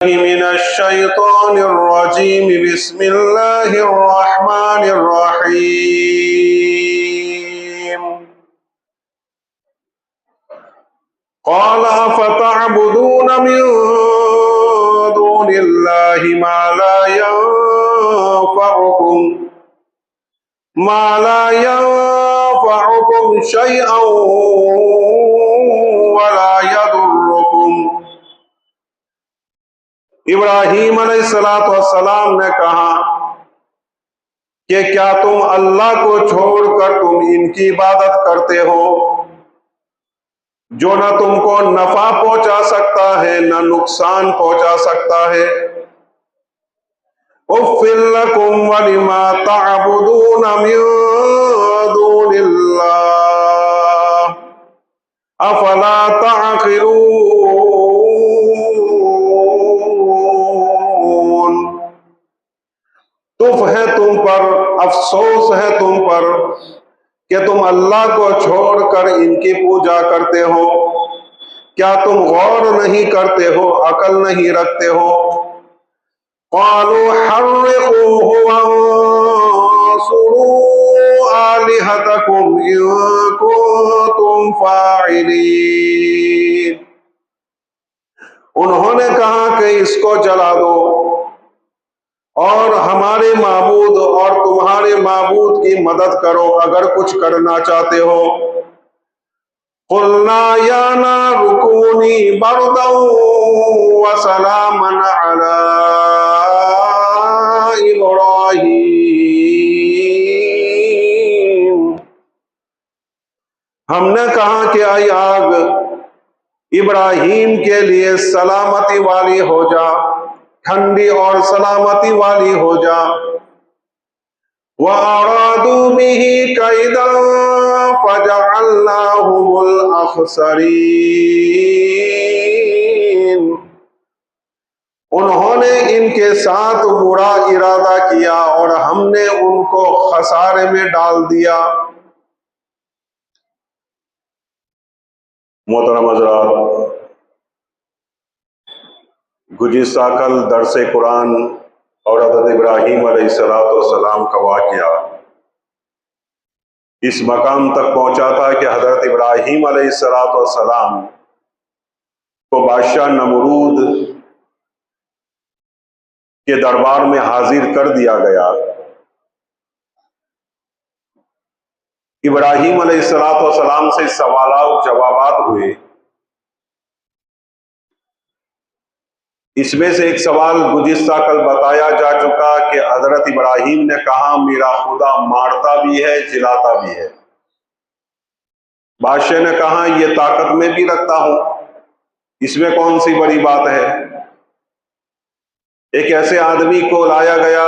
من الشيطان الرجيم بسم الله الرحمن الرحيم قال أفتعبدون من دون الله ما لا ينفعكم شيئا ولا يضركم۔ ابراہیم علیہ السلام نے کہا کہ کیا تم اللہ کو چھوڑ کر تم ان کی عبادت کرتے ہو جو نہ تم کو نفع پہنچا سکتا ہے نہ نقصان پہنچا سکتا ہے۔ اُفٍّ لَكُمْ وَلِمَا تَعْبُدُونَ مِن دُونِ اللَّهِ أَفَلَا تَعْقِلُونَ۔ تف ہے تم پر، افسوس ہے تم پر کہ تم اللہ کو چھوڑ کر ان کی پوجا کرتے ہو۔ کیا تم غور نہیں کرتے ہو، عقل نہیں رکھتے ہو؟ قالوا حرقوه وانصروا آلهتكم إن كنتم فاعلين۔ انہوں نے کہا کہ اس کو جلا دو اور ہمارے معبود اور تمہارے معبود کی مدد کرو اگر کچھ کرنا چاہتے ہو۔ قلنا یا نار کونی بردا وسلاما علی ابراہیم۔ ہم نے کہا کہ اے آگ ابراہیم کے لیے سلامتی والی ہو جا، ٹھنڈی اور سلامتی والی ہو جا۔ وَأَرَادُوا بِهِ كَيْدًا فَجَعَلْنَاهُمُ الْأَخْسَرِينَ۔ انہوں نے ان کے ساتھ برا ارادہ کیا اور ہم نے ان کو خسارے میں ڈال دیا۔ محترم حضرات، گزشتہ کل درس قرآن اور حضرت ابراہیم علیہ السلام کا واقعہ اس مقام تک پہنچا تھا کہ حضرت ابراہیم علیہ السلام کو بادشاہ نمرود کے دربار میں حاضر کر دیا گیا۔ ابراہیم علیہ السلام سے سوالات و جوابات ہوئے۔ اس میں سے ایک سوال گزشتہ کل بتایا جا چکا کہ حضرت ابراہیم نے کہا میرا خدا مارتا بھی ہے جلاتا بھی ہے۔ بادشاہ نے کہا یہ طاقت میں بھی رکھتا ہوں، اس میں کون سی بڑی بات ہے؟ ایک ایسے آدمی کو لایا گیا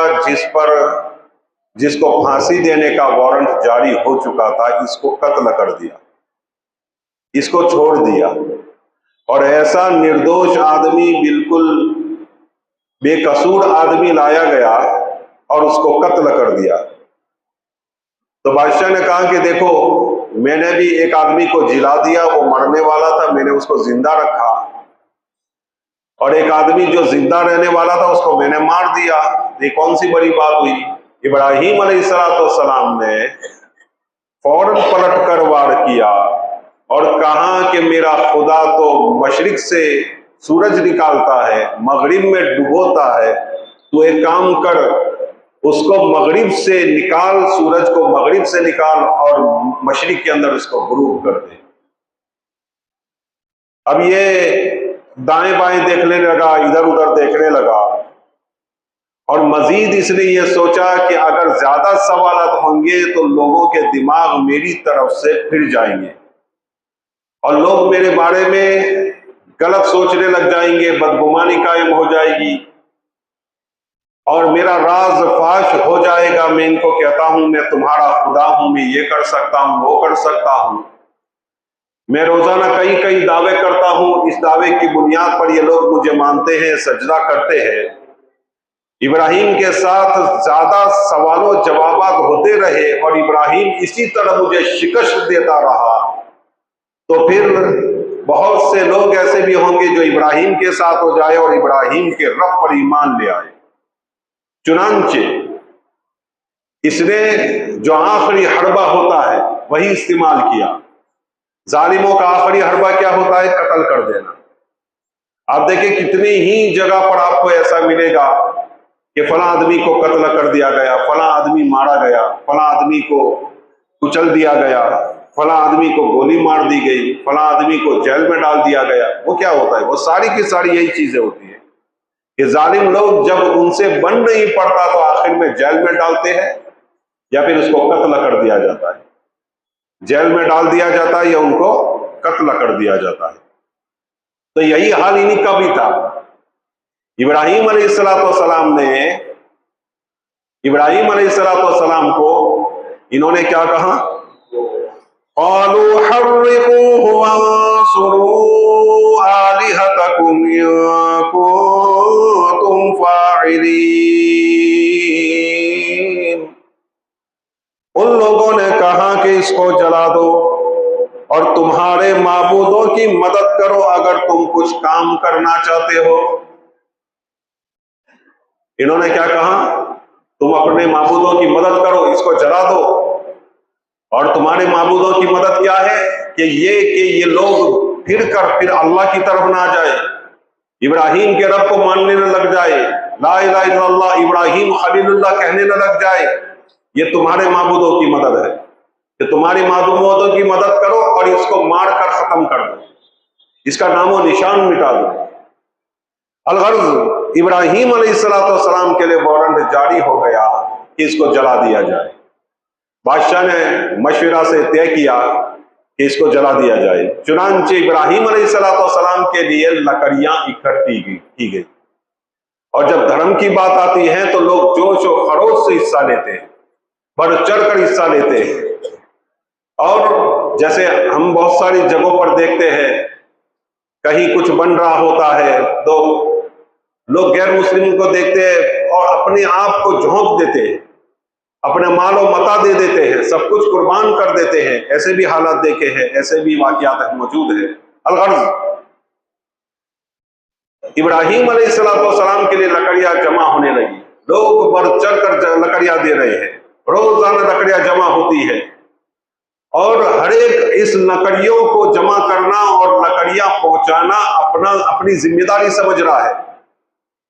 جس کو پھانسی دینے کا وارنٹ جاری ہو چکا تھا، اس کو قتل کر دیا، اس کو چھوڑ دیا، اور ایسا نردوش آدمی، بالکل بے قصور آدمی لایا گیا اور اس کو قتل کر دیا۔ تو بادشاہ نے کہا کہ دیکھو میں نے بھی ایک آدمی کو جلا دیا، وہ مرنے والا تھا، میں نے اس کو زندہ رکھا، اور ایک آدمی جو زندہ رہنے والا تھا اس کو میں نے مار دیا، یہ کون سی بڑی بات ہوئی؟ ابراہیم علیہ السلام نے فوراً پلٹ کر وار کیا اور کہا کہ میرا خدا تو مشرق سے سورج نکالتا ہے، مغرب میں ڈبوتا ہے، تو ایک کام کر اس کو مغرب سے نکال، سورج کو مغرب سے نکال اور مشرق کے اندر اس کو غروب کر دے۔ اب یہ دائیں بائیں دیکھنے لگا، ادھر ادھر دیکھنے لگا، اور مزید اس نے یہ سوچا کہ اگر زیادہ سوالات ہوں گے تو لوگوں کے دماغ میری طرف سے پھر جائیں گے اور لوگ میرے بارے میں غلط سوچنے لگ جائیں گے، بدگمانی قائم ہو جائے گی اور میرا راز فاش ہو جائے گا۔ میں ان کو کہتا ہوں میں تمہارا خدا ہوں، میں یہ کر سکتا ہوں، وہ کر سکتا ہوں، میں روزانہ کئی دعوے کرتا ہوں، اس دعوے کی بنیاد پر یہ لوگ مجھے مانتے ہیں، سجدہ کرتے ہیں۔ ابراہیم کے ساتھ زیادہ سوال و جوابات ہوتے رہے اور ابراہیم اسی طرح مجھے شکست دیتا رہا، تو پھر بہت سے لوگ ایسے بھی ہوں گے جو ابراہیم کے ساتھ ہو جائے اور ابراہیم کے رب پر ایمان لے آئے۔ چنانچہ اس نے جو آخری حربہ ہوتا ہے وہی استعمال کیا۔ ظالموں کا آخری حربہ کیا ہوتا ہے؟ قتل کر دینا۔ آپ دیکھیں کتنی ہی جگہ پر آپ کو ایسا ملے گا کہ فلاں آدمی کو قتل کر دیا گیا، فلاں آدمی مارا گیا، فلاں آدمی کو کچل دیا گیا، فلاں آدمی کو گولی مار دی گئی، فلاں آدمی کو جیل میں ڈال دیا گیا۔ وہ کیا ہوتا ہے؟ وہ ساری کی ساری یہی چیزیں ہوتی ہیں کہ ظالم لوگ جب ان سے بن نہیں پڑتا تو آخر میں جیل میں ڈالتے ہیں یا پھر اس کو قتل کر دیا جاتا ہے۔ جیل میں ڈال دیا جاتا ہے یا ان کو قتل کر دیا جاتا ہے۔ تو یہی حال انہی کا بھی تھا۔ ابراہیم علیہ السلام نے ابراہیم علیہ السلام کو انہوں نے کیا کہا؟ قالوا حرقوه وانصروا آلهتكم إن كنتم فاعلين۔ ان لوگوں نے کہا کہ اس کو جلا دو اور تمہارے معبودوں کی مدد کرو اگر تم کچھ کام کرنا چاہتے ہو۔ انہوں نے کیا کہا؟ تم اپنے معبودوں کی مدد کرو، اس کو جلا دو۔ اور تمہارے معبودوں کی مدد کیا ہے؟ کہ یہ لوگ پھر اللہ کی طرف نہ جائے، ابراہیم کے رب کو ماننے نہ لگ جائے، لا الہ الا اللہ ابراہیم خلیل اللہ کہنے نہ لگ جائے۔ یہ تمہارے معبودوں کی مدد ہے کہ تمہاری معبودوں کی مدد کرو اور اس کو مار کر ختم کر دو، اس کا نام و نشان مٹا دو۔ الغرض ابراہیم علیہ السلام کے لیے وارنٹ جاری ہو گیا کہ اس کو جلا دیا جائے۔ بادشاہ نے مشورہ سے طے کیا کہ اس کو جلا دیا جائے۔ چنانچہ ابراہیم علیہ السلام کے لیے لکڑیاں اکٹھی کی گئی۔ اور جب دھرم کی بات آتی ہے تو لوگ جوش و خروش سے حصہ لیتے ہیں، بڑھ چڑھ کر حصہ لیتے ہیں۔ اور جیسے ہم بہت ساری جگہوں پر دیکھتے ہیں، کہیں کچھ بن رہا ہوتا ہے تو لوگ غیر مسلموں کو دیکھتے ہیں اور اپنے آپ کو جھونک دیتے ہیں، اپنے مال و متاع دے دیتے ہیں، سب کچھ قربان کر دیتے ہیں۔ ایسے بھی حالات دیکھے ہیں، ایسے بھی واقعات موجود ہیں۔ الغرض ابراہیم علیہ السلام کے لیے لکڑیاں جمع ہونے لگی، لوگ بڑھ چڑھ کر لکڑیاں دے رہے ہیں، روزانہ لکڑیاں جمع ہوتی ہے اور ہر ایک اس لکڑیوں کو جمع کرنا اور لکڑیاں پہنچانا اپنی ذمہ داری سمجھ رہا ہے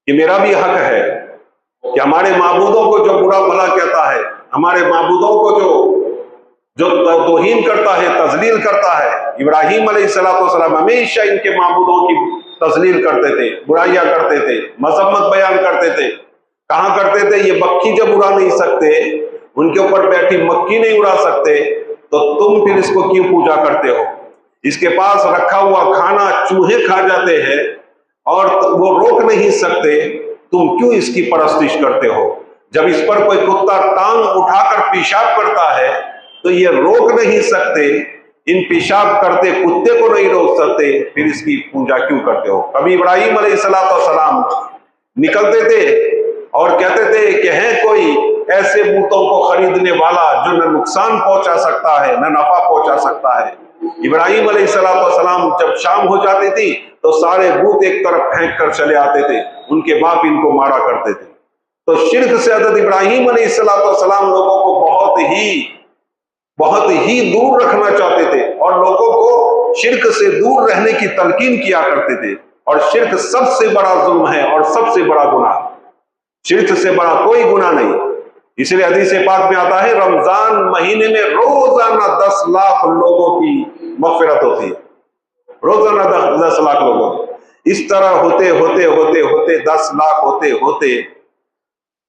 کہ میرا بھی حق ہے کہ ہمارے معبودوں کو جو برا بھلا کہتا ہے، ہمارے معبودوں کو جو توہین کرتا ہے، تذلیل کرتا ہے۔ ابراہیم علیہ السلام ہمیشہ ان کے معبودوں کی تذلیل کرتے تھے، برائیاں کرتے تھے، مذمت بیان کرتے تھے۔ کہاں کرتے تھے؟ یہ مکھی جب اڑا نہیں سکتے، ان کے اوپر بیٹھی مکھی نہیں اڑا سکتے تو تم پھر اس کو کیوں پوجا کرتے ہو؟ اس کے پاس رکھا ہوا کھانا چوہے کھا جاتے ہیں اور وہ روک نہیں سکتے، تم کیوں اس کی پرستش کرتے ہو؟ جب اس پر کوئی کتا ٹانگ اٹھا کر پیشاب کرتا ہے تو یہ روک نہیں سکتے، ان پیشاب کرتے کتے کو نہیں روک سکتے، پھر اس کی پوجا کیوں کرتے ہو؟ کبھی ابراہیم علیہ السلام نکلتے تھے اور کہتے تھے کہ ہے کوئی ایسے بتوں کو خریدنے والا جو نہ نقصان پہنچا سکتا ہے نہ نفع پہنچا سکتا ہے۔ ابراہیم علیہ السلام جب شام ہو جاتی تھی تو سارے بت ایک طرف پھینک کر چلے آتے تھے، ان کے باپ ان کو مارا کرتے تھے۔ تو شرک سے حضرت ابراہیم علیہ السلام لوگوں کو بہت ہی دور رکھنا چاہتے تھے اور لوگوں کو شرک سے دور رہنے کی تلقین کیا کرتے تھے۔ اور شرک سب سے بڑا ظلم ہے اور سب سے بڑا گناہ، شرک سے بڑا کوئی گناہ نہیں۔ اس لیے حدیث پاک میں آتا ہے رمضان مہینے میں روزانہ 10 لاکھ لوگوں کی مغفرت ہوتی ہے، روزانہ 10 لاکھ لوگوں کی۔ اس طرح ہوتے 10 لاکھ ہوتے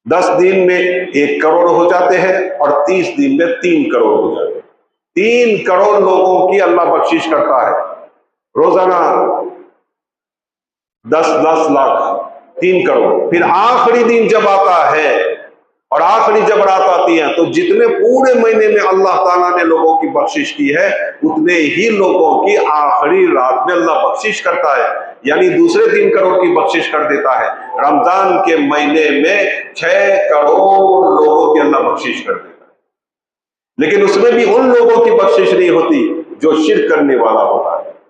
10 دن میں 1 کروڑ ہو جاتے ہیں اور 30 دن میں 3 کروڑ ہو جاتے ہیں۔ 3 کروڑ لوگوں کی اللہ بخشش کرتا ہے روزانہ، 10 لاکھ 3 کروڑ۔ پھر آخری دن جب آتا ہے اور آخری جب رات آتی ہے تو جتنے پورے مہینے میں اللہ تعالیٰ نے لوگوں کی بخشش کی ہے اتنے ہی لوگوں کی آخری رات میں اللہ بخشش کرتا ہے، یعنی دوسرے 3 کروڑ کی بخشش کر دیتا ہے۔ رمضان کے مہینے میں 6 کروڑ لوگوں کی اللہ بخشش کر دیتا ہے، لیکن اس میں بھی ان لوگوں کی بخشش نہیں ہوتی جو شرک کرنے والا ہوتا ہے۔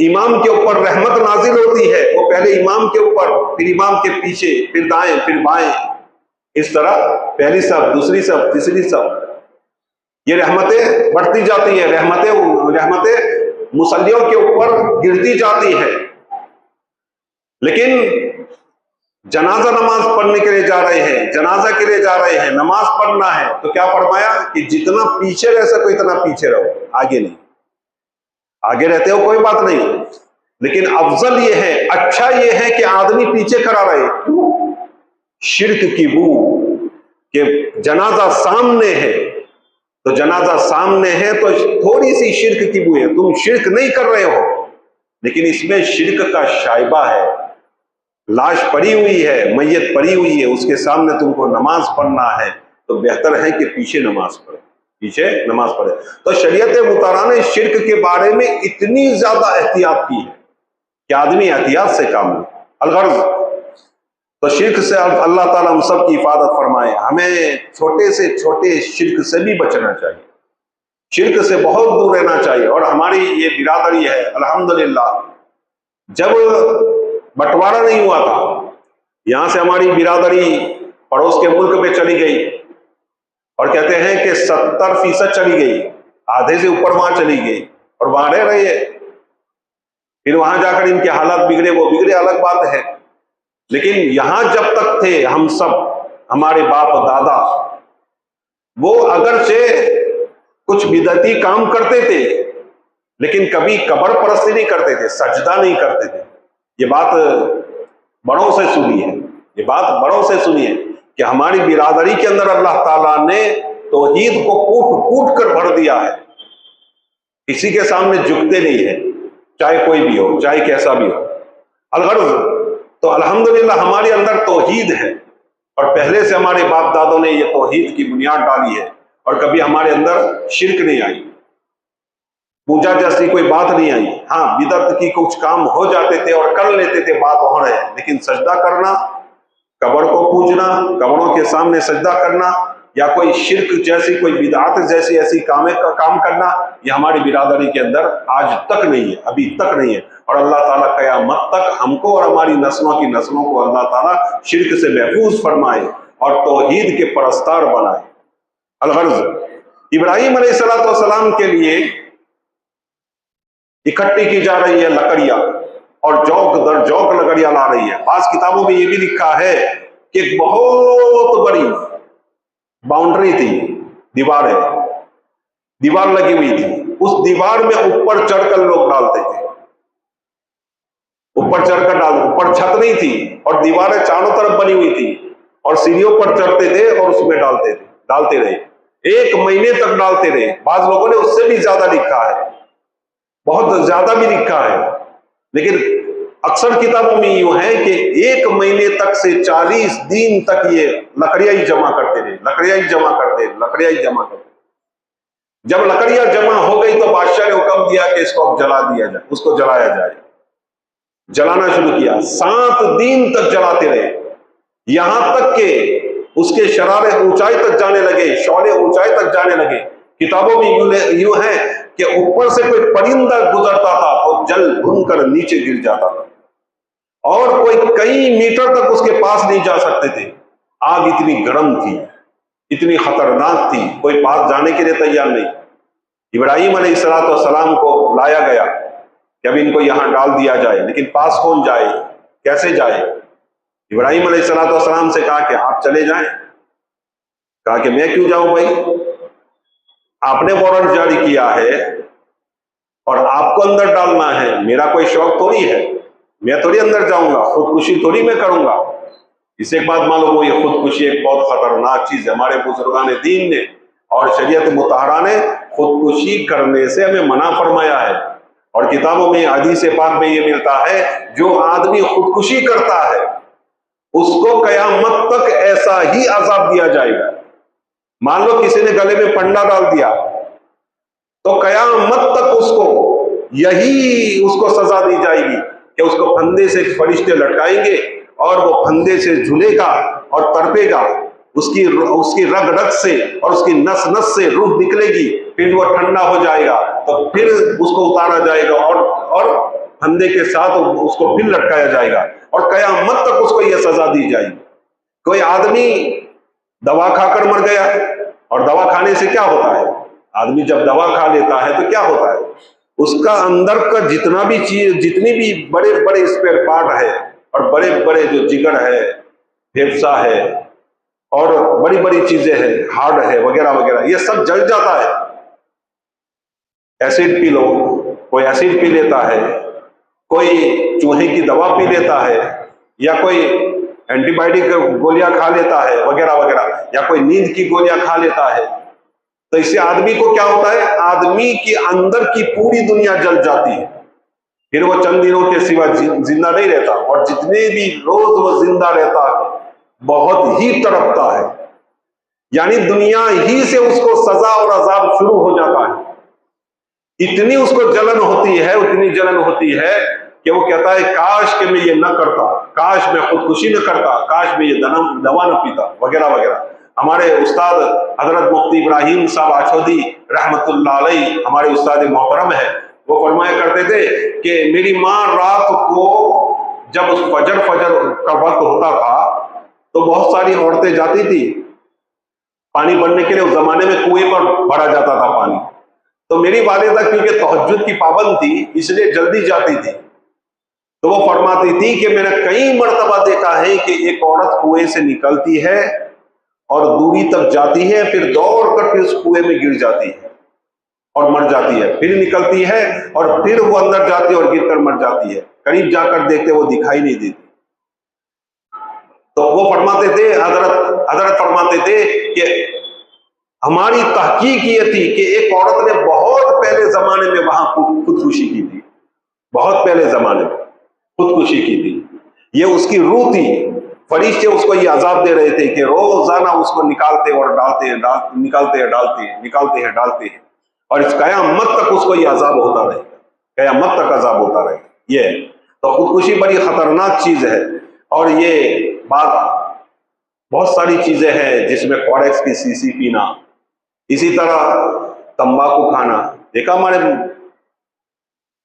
امام کے اوپر رحمت نازل ہوتی ہے، وہ پہلے امام کے اوپر، پھر امام کے پیچھے، پھر دائیں، پھر بائیں، اس طرح پہلی صف، دوسری صف، تیسری صف، یہ رحمتیں بڑھتی جاتی ہیں، رحمتیں مصلیوں کے اوپر گرتی جاتی ہیں۔ لیکن جنازہ نماز پڑھنے کے لیے جا رہے ہیں، جنازہ کے لیے جا رہے ہیں، نماز پڑھنا ہے، تو کیا فرمایا کہ جتنا پیچھے رہ سکو اتنا پیچھے رہو، آگے نہیں۔ آگے رہتے ہو کوئی بات نہیں، لیکن افضل یہ ہے، اچھا یہ ہے کہ آدمی پیچھے کھڑا رہے۔ کیوں؟ شرک کی بو، کہ جنازہ سامنے ہے، تو جنازہ سامنے ہے تو تھوڑی سی شرک کی بو ہے، تم شرک نہیں کر رہے ہو لیکن اس میں شرک کا شائبہ ہے، لاش پڑی ہوئی ہے، میت پڑی ہوئی ہے، اس کے سامنے تم کو نماز پڑھنا ہے، تو بہتر ہے کہ پیچھے نماز پڑھے، پیچھے نماز پڑھے۔ تو شریعت مطہرہ نے شرک کے بارے میں اتنی زیادہ احتیاط کی ہے کہ آدمی احتیاط سے کام لے۔ الغرض تو شرک سے اللہ تعالیٰ ہم سب کی حفاظت فرمائے، ہمیں چھوٹے سے چھوٹے شرک سے بھی بچنا چاہیے، شرک سے بہت دور رہنا چاہیے۔ اور ہماری یہ برادری ہے، الحمدللہ، جب بٹوارا نہیں ہوا تھا، یہاں سے ہماری برادری پڑوس کے ملک میں چلی گئی، اور کہتے ہیں کہ 70% چلی گئی، آدھے سے اوپر وہاں چلی گئی، اور وہاں رہ رہی ہے۔ پھر وہاں جا کر ان کے حالات بگڑے، وہ بگڑے الگ بات ہے، لیکن یہاں جب تک تھے ہم سب، ہمارے باپ دادا، وہ اگرچہ کچھ بدعتی کام کرتے تھے لیکن کبھی قبر پرستی نہیں کرتے تھے، سجدہ نہیں کرتے تھے۔ یہ بات بڑوں سے سنی ہے، یہ بات بڑوں سے سنی ہے کہ ہماری برادری کے اندر اللہ تعالیٰ نے توحید کو کوٹ کوٹ کر بھر دیا ہے، کسی کے سامنے جھکتے نہیں ہیں، چاہے کوئی بھی ہو، چاہے کیسا بھی ہو۔ الغرض تو الحمدللہ ہمارے اندر توحید ہے، اور پہلے سے ہمارے باپ دادوں نے یہ توحید کی بنیاد ڈالی ہے، اور کبھی ہمارے اندر شرک نہیں آئی، پوجا جیسی کوئی بات نہیں آئی۔ ہاں، بدعت کی کچھ کام ہو جاتے تھے اور کر لیتے تھے، بات ہو رہے ہیں، لیکن سجدہ کرنا، قبر کو پوجنا، قبروں کے سامنے سجدہ کرنا، یا کوئی شرک جیسی، کوئی بدعت جیسی ایسی کام کرنا، یہ ہماری برادری کے اندر آج تک نہیں ہے، ابھی تک نہیں ہے۔ اور اللہ تعالیٰ قیامت تک ہم کو اور ہماری نسلوں کی نسلوں کو اللہ تعالیٰ شرک سے محفوظ فرمائے اور توحید کے پرستار بنائے۔ الغرض ابراہیم علیہ السلام کے لیے اکٹھی کی جا رہی ہے لکڑیاں، اور جوک در جوک لکڑیاں لا رہی ہے۔ بعض کتابوں میں یہ بھی لکھا ہے کہ ایک بہت بڑی باؤنڈری تھی، دیوار ہے، دیوار لگی ہوئی تھی، اس دیوار میں اوپر چڑھ کر لوگ ڈالتے تھے، اوپر چڑھ کر اوپر چھت نہیں تھی، اور دیواریں چاروں طرف بنی ہوئی تھی، اور سیڑھیوں پر چڑھتے تھے اور اس میں ڈالتے رہے، 1 مہینے تک ڈالتے رہے۔ بعض لوگوں نے اس سے بھی زیادہ لکھا ہے، بہت زیادہ بھی لکھا ہے، لیکن اکثر کتابوں میں یوں ہے کہ 1 مہینے تک سے 40 دن تک یہ لکڑیاں ہی جمع کرتے رہے، لکڑیاں ہی جمع کرتے۔ جب لکڑیاں جمع ہو گئی تو بادشاہ نے حکم دیا کہ اس کو اب جلا دیا جائے، اس کو جلایا جائے۔ جلانا شروع کیا، 7 دن تک جلاتے رہے، یہاں تک کہ اس کے شرارے اونچائی تک جانے لگے، شعلے اونچائی تک جانے لگے۔ کتابوں میں یوں ہے کہ اوپر سے کوئی پرندہ گزرتا تھا اور جل بھن کر نیچے گر جاتا تھا، اور کوئی کئی میٹر تک اس کے پاس نہیں جا سکتے تھے۔ آگ اتنی گرم تھی، اتنی خطرناک تھی، کوئی پاس جانے کے لیے تیار نہیں۔ ابراہیم علیہ السلام کو لایا گیا کہ اب ان کو یہاں ڈال دیا جائے، لیکن پاس کون جائے، کیسے جائے؟ ابراہیم علیہ السلام سے کہا کہ آپ چلے جائیں۔ کہا کہ میں کیوں جاؤں بھائی، آپ نے وارنٹ جاری کیا ہے اور آپ کو اندر ڈالنا ہے، میرا کوئی شوق تھوڑی ہے، میں تھوڑی اندر جاؤں گا، خودکشی تھوڑی میں کروں گا۔ اس ایک بات معلوم ہو، یہ خودکشی ایک بہت خطرناک چیز ہے۔ ہمارے بزرگان دین نے اور شریعت مطہرہ نے خودکشی کرنے سے ہمیں منع فرمایا ہے، اور کتابوں میں حدیث پاک میں یہ ملتا ہے، جو آدمی خودکشی کرتا ہے اس کو قیامت تک ایسا ہی عذاب دیا جائے گا۔ مان لو کسی نے گلے میں پنڈا ڈال دیا تو قیامت تک اس کو یہی سزا دی جائے گی کہ اس کو پھندے سے فرشتے لٹکائیں گے، اور وہ پھندے سے جھولے گا اور تڑپے گا، اس کی رگ رگ سے اور اس کی نس نس سے روح نکلے گی، پھر وہ ٹھنڈا ہو جائے گا تو پھر اس کو اتارا جائے گا، اور پھندے کے ساتھ اس کو پھر لٹکایا جائے گا اور قیامت تک اس کو یہ سزا دی جائے گی۔ کوئی آدمی دوا کھا کر مر گیا، اور دوا کھانے سے کیا ہوتا ہے؟ آدمی جب دوا کھا لیتا ہے تو کیا ہوتا ہے؟ اس کا اندر کا جتنا بھی چیز، جتنی بھی بڑے بڑے اسپیئر پارٹ ہے اور بڑے بڑے جو جگر ہے، پھیپھڑا ہے اور بڑی بڑی چیزیں ہیں، ہارٹ ہے وغیرہ وغیرہ، یہ سب جل جاتا ہے۔ ایسڈ پی لو، کوئی ایسڈ پی لیتا ہے، کوئی چوہے کی دوا پی لیتا ہے، یا کوئی اینٹی بائیوٹک گولیاں کھا لیتا ہے وغیرہ وغیرہ، یا کوئی نیند کی گولیاں کھا لیتا ہے، تو اس سے آدمی کو کیا ہوتا ہے؟ آدمی کے اندر کی پوری دنیا جل جاتی ہے، پھر وہ چند دنوں کے سوا زندہ نہیں رہتا، اور جتنے بھی روز وہ زندہ رہتا ہے بہت ہی تڑپتا ہے، یعنی دنیا ہی سے اس کو سزا اور عذاب شروع ہو جاتا ہے۔ اتنی اس کو جلن ہوتی ہے، اتنی جلن ہوتی ہے کہ وہ کہتا ہے کاش کہ میں یہ نہ کرتا، کاش میں خودکشی نہ کرتا، کاش میں یہ دوا نہ پیتا وغیرہ وغیرہ۔ ہمارے استاد حضرت مفتی ابراہیم صاحب آچودی رحمت اللہ علیہ، ہمارے استاد محترم ہے، وہ فرمایا کرتے تھے کہ میری ماں رات کو جب فجر کا وقت ہوتا تھا تو بہت ساری عورتیں جاتی تھی پانی بھرنے کے لیے، اس زمانے میں کنویں پر بھرا جاتا تھا پانی، تو میری والدہ کیونکہ تہجد کی پابند تھی اس لیے جلدی جاتی تھی، تو وہ فرماتی تھی کہ میں نے کئی مرتبہ دیکھا ہے کہ ایک عورت کنویں سے نکلتی ہے اور دوری تک جاتی ہے، پھر دوڑ کر پھر اس کنویں میں گر جاتی ہے اور مر جاتی ہے، پھر نکلتی ہے اور پھر وہ اندر جاتی ہے اور گر کر مر جاتی ہے، قریب جا کر دیکھتے وہ دکھائی نہیں دیتی۔ تو وہ فرماتے تھے، حضرت فرماتے تھے کہ ہماری تحقیق یہ تھی کہ ایک عورت نے بہت پہلے زمانے میں وہاں خودکشی کی تھی، بہت پہلے زمانے میں خودکشی کی تھی، یہ اس کی روح تھی، فرشتے اس کو یہ عذاب دے رہے تھے کہ روزانہ اس کو نکالتے اور ڈالتے ہیں، نکالتے ہیں ڈالتے ہیں، نکالتے ہیں ڈالتے ہیں، اور اس قیامت تک اس کو یہ عذاب ہوتا رہے گا، قیامت تک عذاب ہوتا رہے گا۔ یہ تو خودکشی بڑی خطرناک چیز ہے، اور یہ بات بہت ساری چیزیں ہیں جس میں کورکس کی سیسی پینا، اسی طرح تمباکو کھانا، دیکھا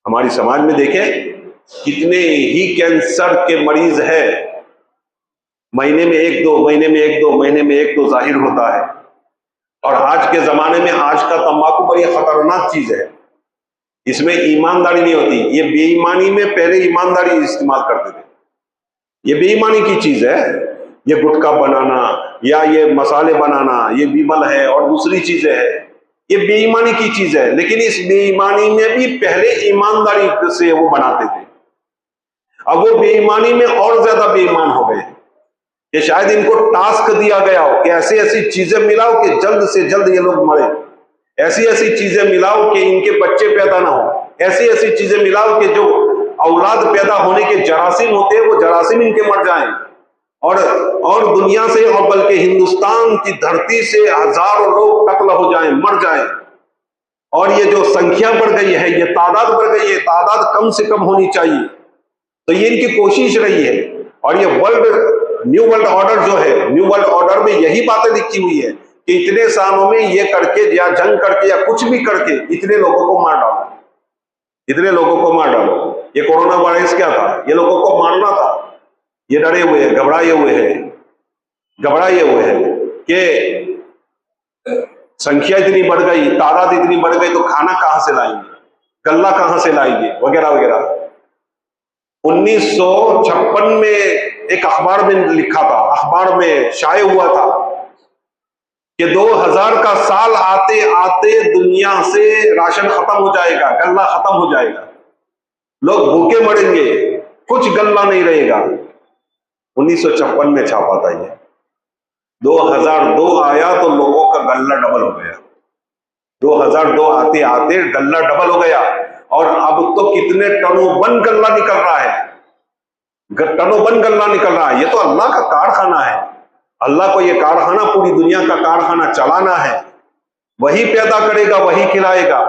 ہماری سماج میں دیکھیں کتنے ہی کینسر کے مریض ہیں، مہینے میں ایک دو ظاہر ہوتا ہے، اور آج کے زمانے میں آج کا تمباکو بڑی خطرناک چیز ہے، اس میں ایمانداری نہیں ہوتی، یہ بے ایمانی میں پہلے ایمانداری استعمال کرتے تھے، یہ بے ایمانی کی چیز ہے، یہ گٹکا بنانا یا یہ مسالے بنانا یہ بیمل ہے اور دوسری چیزیں ہیں، یہ بے ایمانی کی چیز ہے، لیکن اس بے ایمانی میں بھی پہلے ایمانداری سے وہ بناتے تھے، اب وہ بے ایمانی میں اور زیادہ بے ایمان ہو گئے کہ شاید ان کو ٹاسک دیا گیا ہو کہ ایسی ایسی چیزیں ملاؤ کہ جلد سے جلد یہ لوگ مرے، ایسی ایسی چیزیں ملاؤ کہ ان کے بچے پیدا نہ ہو، ایسی ایسی چیزیں ملاؤ کہ جو اولاد پیدا ہونے کے جراثیم ہوتے ہیں وہ جراثیم ان کے مر جائیں، اور دنیا سے اور بلکہ ہندوستان کی دھرتی سے ہزاروں لوگ قتل ہو جائیں، مر جائیں، اور یہ جو سنکھیا بڑھ گئی ہے، یہ تعداد بڑھ گئی ہے، تعداد کم سے کم ہونی چاہیے، تو یہ ان کی کوشش رہی ہے، اور یہ نیو ورلڈ آرڈر جو ہے، نیو ورلڈ آرڈر میں یہی باتیں لکھی ہوئی ہے کہ اتنے سالوں میں یہ کر کے یا جنگ کر کے یا کچھ بھی کر کے اتنے لوگوں کو مار ڈالو، اتنے لوگوں کو مار ڈالو۔ یہ کورونا وائرس کیا تھا؟ یہ لوگوں کو مارنا تھا، یہ ڈرے ہوئے ہیں، گھبرائے ہوئے ہیں کہ سنکھیا اتنی بڑھ گئی، تعداد اتنی بڑھ گئی تو کھانا کہاں سے لائیں گے، غلہ کہاں سے لائیں گے وغیرہ وغیرہ۔ 1956 میں ایک اخبار میں لکھا تھا، اخبار میں شائع ہوا تھا کہ 2000 کا سال آتے آتے دنیا سے راشن ختم ہو جائے گا، غلہ ختم ہو جائے گا، لوگ بھوکے مریں گے، کچھ غلہ نہیں رہے گا۔ 1956 میں چھاپا تھا یہ، 2002 آیا تو لوگوں کا غلہ ڈبل ہو گیا، 2002 آتے آتے غلہ ڈبل ہو گیا، اور اب تو کتنے ٹنوں بن غلہ نکل رہا ہے، ٹنوں بن غلہ نکل رہا ہے۔ یہ تو اللہ کا کارخانہ ہے، اللہ کو یہ کارخانہ پوری دنیا کا کارخانہ چلانا ہے، وہی پیدا کرے گا وہی کھلائے گا،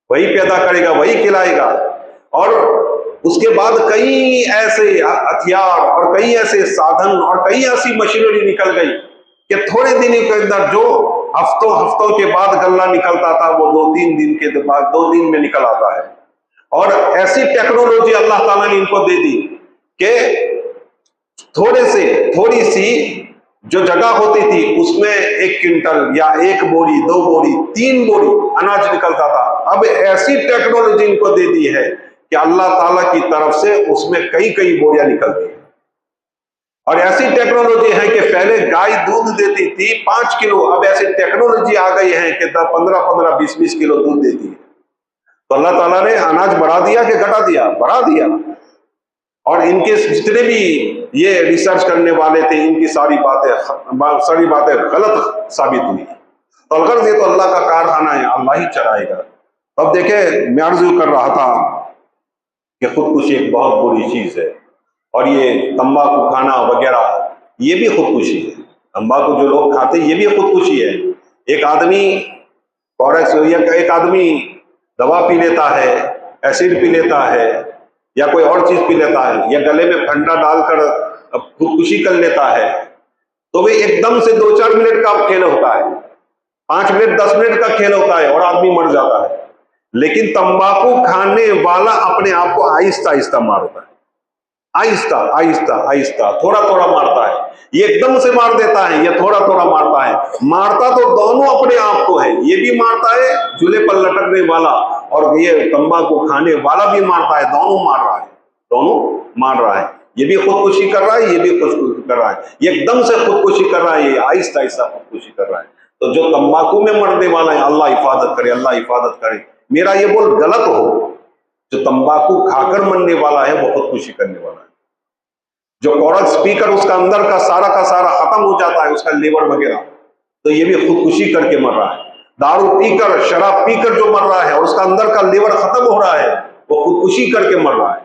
وہی پیدا کرے گا وہی کھلائے گا، اور اس کے بعد کئی ایسے ہتھیار اور کئی ایسے سادھن اور کئی ایسی مشینری نکل گئی کہ تھوڑے دنوں کے اندر جو ہفتوں کے بعد غلہ نکلتا تھا وہ 2-3 دن کے بعد 2 دن میں نکل آتا ہے، اور ایسی ٹیکنالوجی اللہ تعالیٰ نے ان کو دے دی کہ تھوڑی سی جو جگہ ہوتی تھی اس میں 1 کنٹل یا 1 بوری 2 بوری 3 بوری اناج نکلتا تھا. اب ایسی ٹیکنالوجی ان کو دے دی ہے کہ اللہ تعالیٰ کی طرف سے اس میں کئی بوریاں نکلتی ہیں. اور ایسی ٹیکنالوجی ہے کہ پہلے گائے دودھ دیتی تھی 5 کلو، اب ایسی ٹیکنالوجی آ گئی ہے کہ 15 20 کلو دودھ دیتی ہے. تو اللہ تعالیٰ نے اناج بڑھا دیا کہ گھٹا دیا؟ بڑھا دیا. اور ان کے جتنے بھی یہ ریسرچ کرنے والے تھے ان کی ساری باتیں غلط ثابت ہوئی. تو الغرض یہ تو اللہ کا کارخانہ ہے، اللہ ہی چلائے گا. اب دیکھیں، میں عرض کر رہا تھا کہ خودکشی ایک بہت بری چیز ہے، اور یہ تمباکو کھانا وغیرہ یہ بھی خودکشی ہے. تمباکو جو لوگ کھاتے ہیں یہ بھی خودکشی ہے. ایک آدمی دوا پی لیتا ہے، ایسڈ پی لیتا ہے، یا کوئی اور چیز پی لیتا ہے، یا گلے میں پھنڈا ڈال کر خودکشی کر لیتا ہے، تو وہ ایک دم سے 2-4 منٹ کا کھیل ہوتا ہے، 5 منٹ 10 منٹ کا کھیل ہوتا ہے اور آدمی مر جاتا ہے. لیکن تمباکو کھانے والا اپنے آپ کو آہستہ آہستہ مارتا ہے، آہستہ تھوڑا مارتا ہے. یہ ایک دم سے مار دیتا ہے، یہ تھوڑا مارتا ہے. مارتا تو دونوں اپنے آپ کو ہے، یہ بھی مارتا ہے جھولے پر لٹکنے والا، اور یہ تمباکو کھانے والا بھی مارتا ہے. دونوں مار رہا ہے. یہ بھی خودکشی کر رہا ہے، یہ بھی خودکشی کر رہا ہے. یہ ایک دم سے خودکشی کر رہا ہے، یہ آہستہ خودکشی کر رہا ہے. تو جو تمباکو میں مرنے والا ہے، اللہ حفاظت کرے، اللہ حفاظت کرے. میرا یہ بول غلط ہو، جو تمباکو کھا کر مرنے والا ہے وہ خودکشی کرنے والا ہے. جو کورکس پی کر اس کا اندر کا سارا ختم ہو جاتا ہے، اس کا لیور وغیرہ، تو یہ بھی خودکشی کر کے مر رہا ہے. دارو پی کر، شراب پی کر جو مر رہا ہے اور اس کا اندر کا لیور ختم ہو رہا ہے، وہ خودکشی کر کے مر رہا ہے.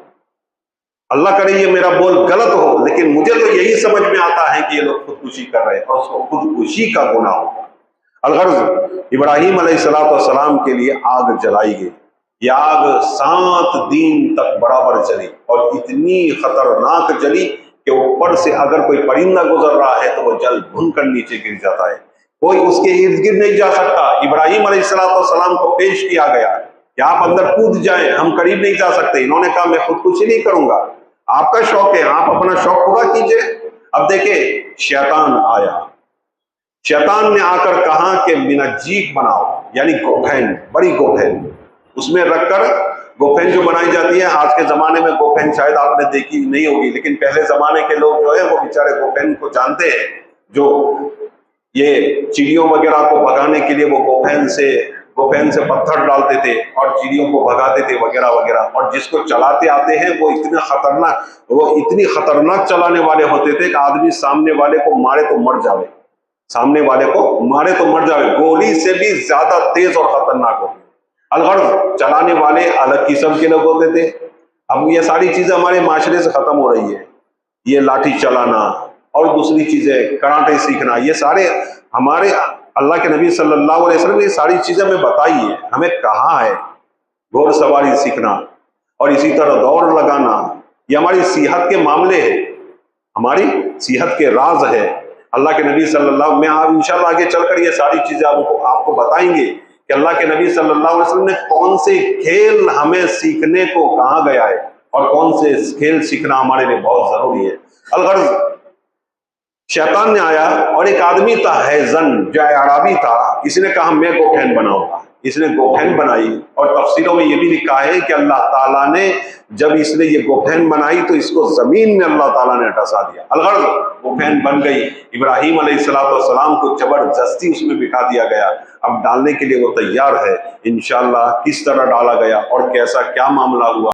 اللہ کرے یہ میرا بول غلط ہو، لیکن مجھے تو یہی سمجھ میں آتا ہے کہ یہ لوگ خودکشی کر رہے ہیں اور اس کو خودکشی کا گناہ ہوگا. الغرض ابراہیم علیہ السلام کے لیے آگ جلائی گئی. یہ آگ 7 دن تک برابر جلی، اور اتنی خطرناک جلی کہ اوپر سے اگر کوئی پرندہ گزر رہا ہے تو وہ جل بھن کر نیچے گر جاتا ہے. کوئی اس کے ارد گرد نہیں جا سکتا. ابراہیم علیہ السلام کو پیش کیا گیا کہ آپ اندر کود جائیں، ہم قریب نہیں جا سکتے. انہوں نے کہا میں خودکشی نہیں کروں گا، آپ کا شوق ہے، آپ اپنا شوق پورا کیجئے. اب دیکھیں، شیطان آیا. شیطان نے آ کر کہا کہ منجیک بناؤ، یعنی گوپھین، بڑی گوپھین اس میں رکھ کر. گوپھین جو بنائی جاتی ہے آج کے زمانے میں، گوپھین شاید آپ نے دیکھی نہیں ہوگی، لیکن پہلے زمانے کے لوگ جو ہے وہ بیچارے گوپھین کو جانتے ہیں. جو یہ چڑیوں وغیرہ کو بھگانے کے لیے وہ گوپھین سے پتھر ڈالتے تھے اور چڑیوں کو بھگاتے تھے وغیرہ وغیرہ. اور جس کو چلاتے آتے ہیں وہ اتنی خطرناک چلانے والے ہوتے تھے کہ آدمی سامنے والے کو مارے تو مر جاوے. گولی سے بھی زیادہ تیز اور خطرناک ہوتے. الغرض چلانے والے الگ قسم کے لوگ ہوتے تھے. اب یہ ساری چیزیں ہمارے معاشرے سے ختم ہو رہی ہے. یہ لاٹھی چلانا اور دوسری چیزیں، کراٹے سیکھنا، یہ سارے ہمارے اللہ کے نبی صلی اللہ علیہ وسلم نے یہ ساری چیزیں ہمیں بتائی ہے. ہمیں کہاں ہے گھوڑ سواری سیکھنا اور اسی طرح دوڑ لگانا. یہ ہماری صحت کے معاملے ہیں، ہماری صحت کے راز ہے. اللہ کے نبی صلی اللہ، میں انشاءاللہ آگے چل کر یہ ساری چیزیں آپ کو بتائیں گے کہ اللہ کے نبی صلی اللہ علیہ وسلم نے کون سے کھیل ہمیں سیکھنے کو کہا گیا ہے اور کون سے کھیل سیکھنا ہمارے لیے بہت ضروری ہے. الغرض شیطان نے آیا اور ایک آدمی تھا ہیزن، جو اعرابی تھا، اس نے کہا میں گوپھین بناؤں گا. اس نے گوپھین بنائی، اور تفسیروں میں یہ بھی لکھا ہے کہ اللہ تعالیٰ نے جب اس نے یہ گوپھین بنائی تو اس کو زمین میں اللہ تعالیٰ نے ڈھسا دیا. الغرض گوپھین بن گئی. ابراہیم علیہ السلام کو زبردستی اس میں بٹھا دیا گیا. اب ڈالنے کے لیے وہ تیار ہے. انشاءاللہ کس طرح ڈالا گیا اور کیسا کیا معاملہ ہوا